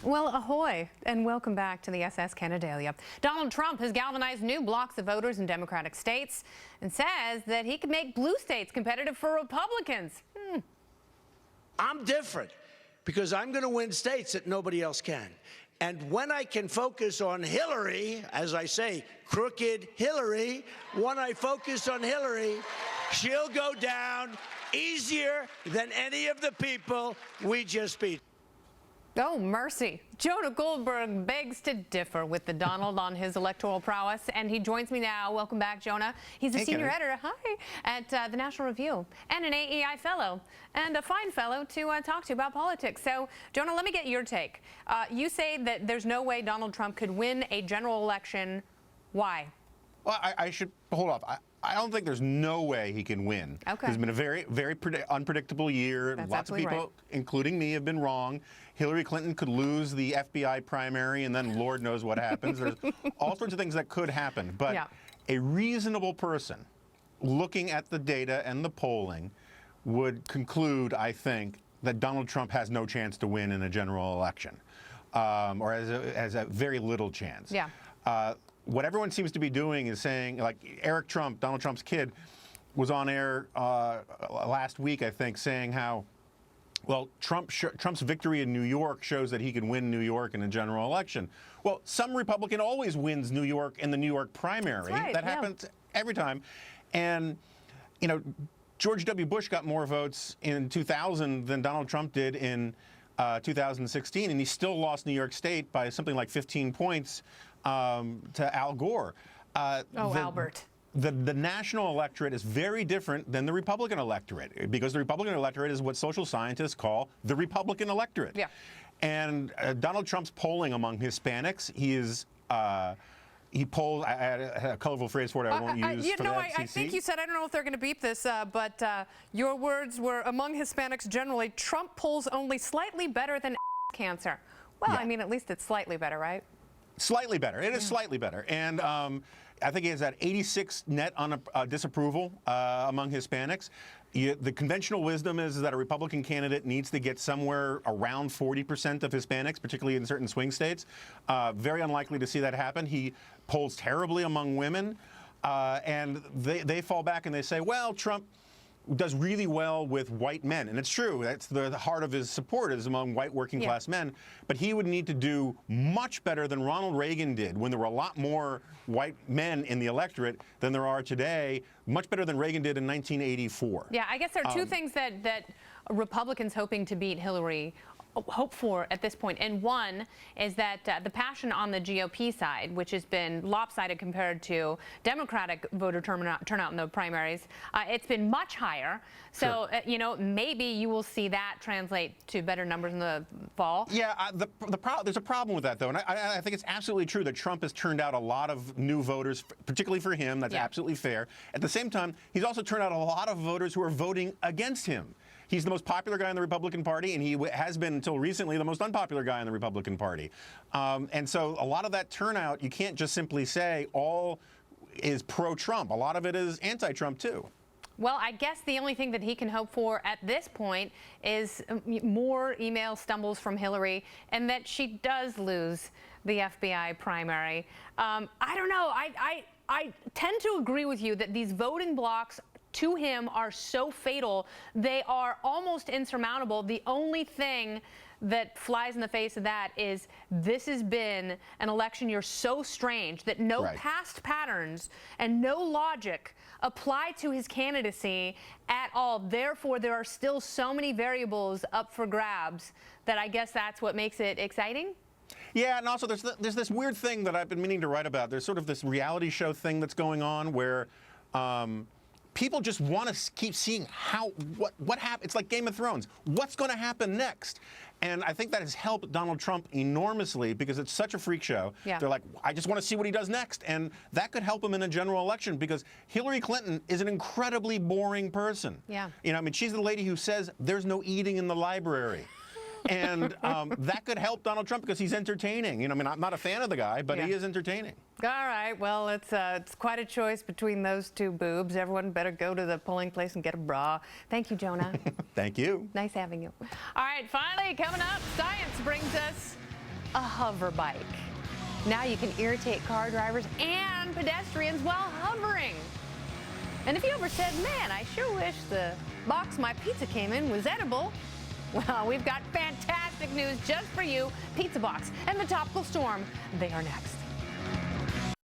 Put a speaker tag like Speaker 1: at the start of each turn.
Speaker 1: Well, ahoy, and welcome back to the SS Canadalia. Donald Trump has galvanized new blocks of voters in Democratic states and says that he could make blue states competitive for Republicans.
Speaker 2: I'm different because I'm going to win states that nobody else can. And when I can focus on Hillary, as I say, crooked Hillary, when I focus on Hillary, she'll go down easier than any of the people we just beat.
Speaker 1: Oh, mercy. Jonah Goldberg begs to differ with the Donald on his electoral prowess, and he joins me now. Welcome back, Jonah. He's a senior editor, at the National Review, and an AEI fellow, and a fine fellow to talk to about politics. So, Jonah, let me get your take. You say that there's no way Donald Trump could win a general election. Why?
Speaker 3: Well, I should hold off. I don't think there's no way he can win.
Speaker 1: Okay.
Speaker 3: It's been a very, very unpredictable year.
Speaker 1: That's
Speaker 3: Lots of people,
Speaker 1: right,
Speaker 3: including me, have been wrong. Hillary Clinton could lose the FBI primary, and then Lord knows what happens. There's all sorts of things that could happen. But a reasonable person looking at the data and the polling would conclude, I think, that Donald Trump has no chance to win in a general election, or has a very little chance.
Speaker 1: Yeah.
Speaker 3: What everyone seems to be doing is saying, like Eric Trump, Donald Trump's kid, was on air last week, I think, saying how, well, Trump's victory in New York shows that he can win New York in a general election. Well, some Republican always wins New York in the New York primary.
Speaker 1: That's right,
Speaker 3: that happens every time. And, you know, George W. Bush got more votes in 2000 than Donald Trump did in 2016, and he still lost New York State by something like 15 points to Al Gore.
Speaker 1: Albert.
Speaker 3: The national electorate is very different than the Republican electorate, because the Republican electorate is what social scientists call the Republican electorate.
Speaker 1: Yeah.
Speaker 3: And Donald Trump's polling among Hispanics, he polls, I had a colorful phrase for it I won't use for the FCC.
Speaker 1: I think you said, I don't know if they're going to beep this, but your words were, among Hispanics generally, Trump polls only slightly better than cancer. Well, I mean, at least it's slightly better, right?
Speaker 3: Slightly better. It is slightly better. And I think he has that 86 net on disapproval among Hispanics. The conventional wisdom is that a Republican candidate needs to get somewhere around 40% of Hispanics, particularly in certain swing states. Very unlikely to see that happen. He polls terribly among women. And they fall back and they say, well, Trump does really well with white men. And it's true. That's the heart of his support is among white working class men. But he would need to do much better than Ronald Reagan did when there were a lot more white men in the electorate than there are today, much better than Reagan did in 1984.
Speaker 1: Yeah, I guess there are two things that Republicans hoping to beat Hillary hope for at this point, and one is that the passion on the GOP side, which has been lopsided compared to Democratic voter turnout in the primaries, it's been much higher. So, you know, maybe you will see that translate to better numbers in the fall. Yeah,
Speaker 3: there's a problem with that, though, and I think it's absolutely true that Trump has turned out a lot of new voters, particularly for him. That's absolutely fair. At the same time, he's also turned out a lot of voters who are voting against him. He's the most popular guy in the Republican Party, and he has been until recently the most unpopular guy in the Republican Party. And so a lot of that turnout, you can't just simply say all is pro-Trump. A lot of it is anti-Trump, too.
Speaker 1: Well, I guess the only thing that he can hope for at this point is more email stumbles from Hillary and that she does lose the FBI primary. I don't know. I tend to agree with you that these voting blocks to him are so fatal. They are almost insurmountable. The only thing that flies in the face of that is this has been an election year so strange that no past patterns and no logic apply to his candidacy at all. Therefore, there are still so many variables up for grabs that I guess that's what makes it exciting.
Speaker 3: Yeah, and also there's this weird thing that I've been meaning to write about. There's sort of this reality show thing that's going on where people just want to keep seeing what happens. It's like Game of Thrones. What's going to happen next? And I think that has helped Donald Trump enormously because it's such a freak show. Yeah. They're like, I just want to see what he does next. And that could help him in a general election because Hillary Clinton is an incredibly boring person.
Speaker 1: Yeah.
Speaker 3: You know, I mean, she's the lady who says there's no eating in the library. And that could help Donald Trump because he's entertaining. You know, I mean, I'm not a fan of the guy, but he is entertaining.
Speaker 1: All right. Well, it's quite a choice between those two boobs. Everyone better go to the polling place and get a bra. Thank you, Jonah.
Speaker 3: Thank you.
Speaker 1: Nice having you. All right. Finally, coming up, science brings us a hover bike. Now you can irritate car drivers and pedestrians while hovering. And if you ever said, man, I sure wish the box my pizza came in was edible, well, we've got fantastic news just for you. Pizza Box and the Topical Storm, they are next.